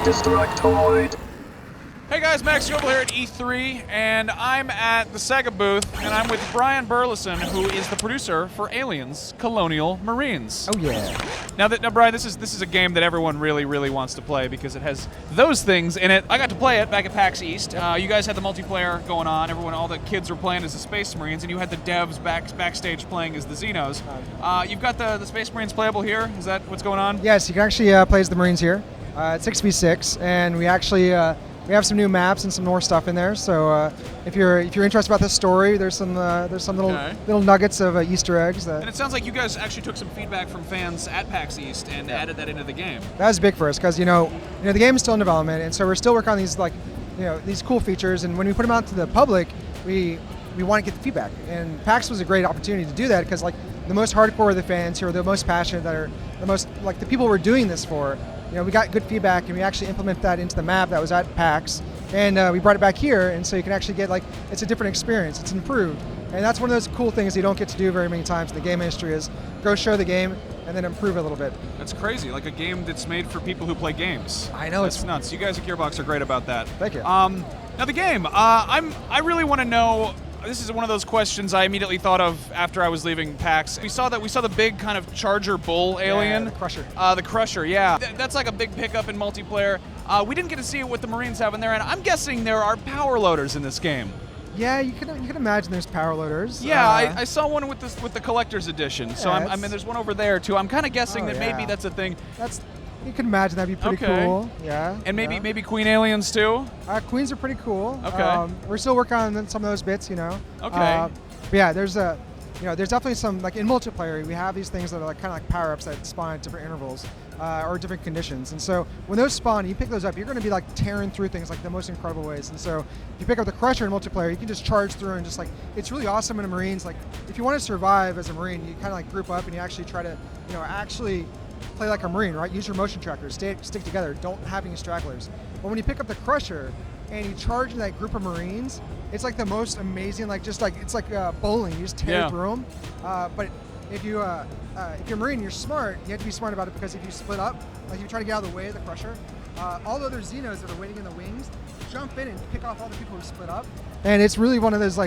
Destructoid. Hey guys, Max Goebel here at E3, and I'm at the Sega booth, and I'm with Brian Burleson, who is the producer for Aliens: Colonial Marines. Oh yeah. Now, Brian, this is a game that everyone really wants to play because it has those things in it. I got to play it back at PAX East. You guys had the multiplayer going on. All the kids were playing as the Space Marines, and you had the devs backstage playing as the Xenos. You've got the Space Marines playable here. Is that what's going on? Yes, you can actually play as the Marines here. It's 6v6, and we actually we have some new maps and some more stuff in there. So if you're interested about this story, there's some little nuggets of Easter eggs. And it sounds like you guys actually took some feedback from fans at PAX East and added that into the game. That was big for us because you know the game is still in development, and so we're still working on these these cool features. And when we put them out to the public, we want to get the feedback. And PAX was a great opportunity to do that because the most hardcore of the fans who are the most passionate, that are the most the people we're doing this for. We got good feedback, and we actually implemented that into the map that was at PAX, and we brought it back here, and so you can actually get it's a different experience. It's improved, and that's one of those cool things you don't get to do very many times in the game industry is go show the game and then improve it a little bit. That's crazy, like a game that's made for people who play games. I know, it's nuts. You guys at Gearbox are great about that. Thank you. Now the game, I really want to know. This is one of those questions I immediately thought of after I was leaving PAX. We saw the big kind of Charger Bull alien. Yeah, the Crusher. The Crusher, yeah. That's like a big pickup in multiplayer. We didn't get to see what the Marines have in there, and I'm guessing there are Powerloaders in this game. Yeah, you can imagine there's Powerloaders. Yeah, I saw one with the collector's edition. So Yeah, I mean, there's one over there too. I'm kind of guessing that maybe that's a thing. You can imagine that'd be pretty cool. Yeah. And maybe Queen aliens too. Queens are pretty cool. Okay. We're still working on some of those bits, Okay. But yeah, there's definitely some in multiplayer. We have these things that are kind of like power-ups that spawn at different intervals or different conditions. And so when those spawn, you pick those up, you're going to be tearing through things the most incredible ways. And so if you pick up the Crusher in multiplayer, you can just charge through and just it's really awesome in the Marines. If you want to survive as a Marine, you kind of group up and you actually try to actually play like a Marine, right? Use your motion trackers, stick together, don't have any stragglers. But when you pick up the Crusher and you charge into that group of Marines, it's the most amazing, it's like bowling, you just tear through them. But if you're a Marine, you're smart, you have to be smart about it because if you split up, you try to get out of the way of the Crusher, all the other Xenos that are waiting in the wings jump in and pick off all the people who split up. And it's really one of those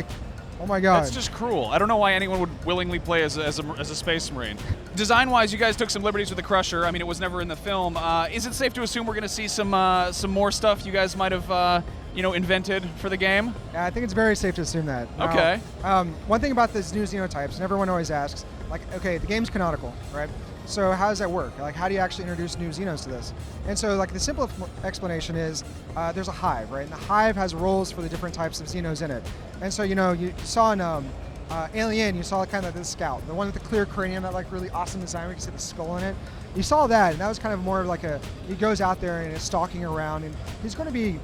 oh my God. That's just cruel. I don't know why anyone would willingly play as a Space Marine. Design-wise, you guys took some liberties with the Crusher. I mean, it was never in the film. Is it safe to assume we're going to see some more stuff you guys might have invented for the game? Yeah, I think it's very safe to assume that. Okay. One thing about these new xenotypes, and everyone always asks, okay, the game's canonical, right? So how does that work? How do you actually introduce new Xenos to this? And so the simple explanation is there's a hive, right? And the hive has roles for the different types of Xenos in it. And so you saw in Alien, you saw kind of the Scout, the one with the clear cranium, that really awesome design where you can see the skull in it. You saw that, and that was kind of more of he goes out there and is stalking around, and he's going to be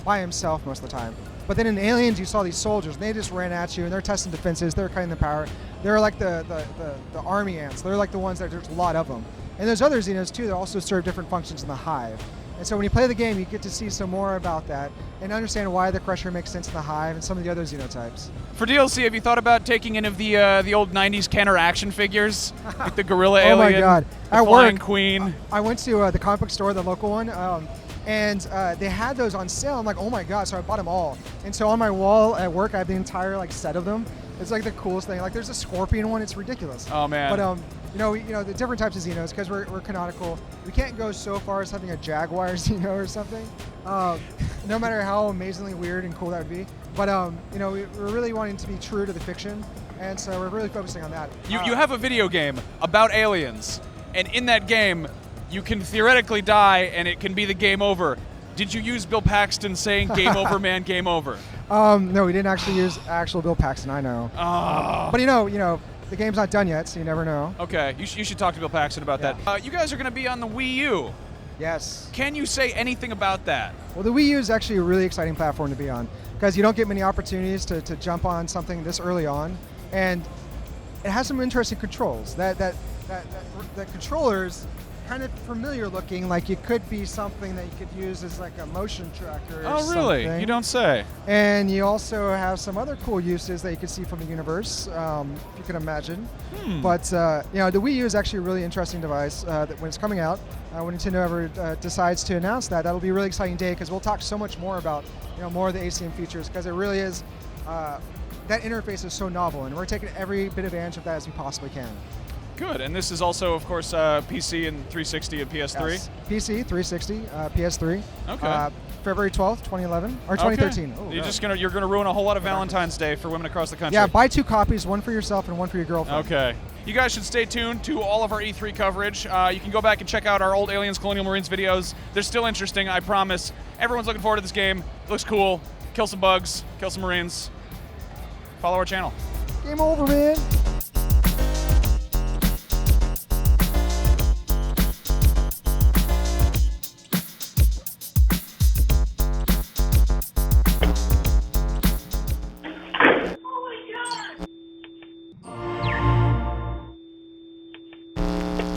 by himself most of the time. But then in Aliens, you saw these soldiers, and they just ran at you, and they're testing defenses, they're cutting the power. They're like the army ants. They're the ones that there's a lot of them. And there's other Xenos too that also serve different functions in the hive. And so when you play the game, you get to see some more about that and understand why the Crusher makes sense in the hive and some of the other Xenotypes. For DLC, have you thought about taking any of the old '90s Kenner action figures, like the gorilla alien, oh my God. the At flying work, queen? I went to the comic book store, the local one, and they had those on sale. I'm like, oh my God! So I bought them all. And so on my wall at work, I have the entire set of them. It's the coolest thing. There's a scorpion one. It's ridiculous. Oh man. But the different types of Xenos, because we're canonical, we can't go so far as having a Jaguar Xeno or something. No matter how amazingly weird and cool that would be. But we're really wanting to be true to the fiction, and so we're really focusing on that. You have a video game about aliens, and in that game, you can theoretically die, and it can be the game over. Did you use Bill Paxton saying "Game over, man, game over"? No, we didn't actually use actual Bill Paxton. I know. Oh. But the game's not done yet, so you never know. Okay, you should talk to Bill Paxton about that. You guys are going to be on the WiiU. Yes. Can you say anything about that? Well, the WiiU is actually a really exciting platform to be on because you don't get many opportunities to jump on something this early on, and it has some interesting controls. The controllers kind of familiar looking, like it could be something that you could use as like a motion tracker or Oh, really? something. You don't say. And you also have some other cool uses that you can see from the universe, if you can imagine. But you know, the Wii U is actually a really interesting device that when it's coming out. When Nintendo ever decides to announce that, that'll be a really exciting day because we'll talk so much more about more of the ACM features because it really is. That interface is so novel, and we're taking every bit of advantage of that as we possibly can. Good, and this is also, of course, PC and 360 and PS3. Yes. PC, 360, PS3. Okay. February 12th, 2011 or 2013. Okay. Oh, You're gonna ruin a whole lot of Valentine's Day for women across the country. yeah, buy 2 copies, one for yourself and one for your girlfriend. Okay. You guys should stay tuned to all of our E3 coverage. You can go back and check out our old Aliens Colonial Marines videos. They're still interesting, I promise. Everyone's looking forward to this game. It looks cool. Kill some bugs, kill some Marines. Follow our channel. Game over, man.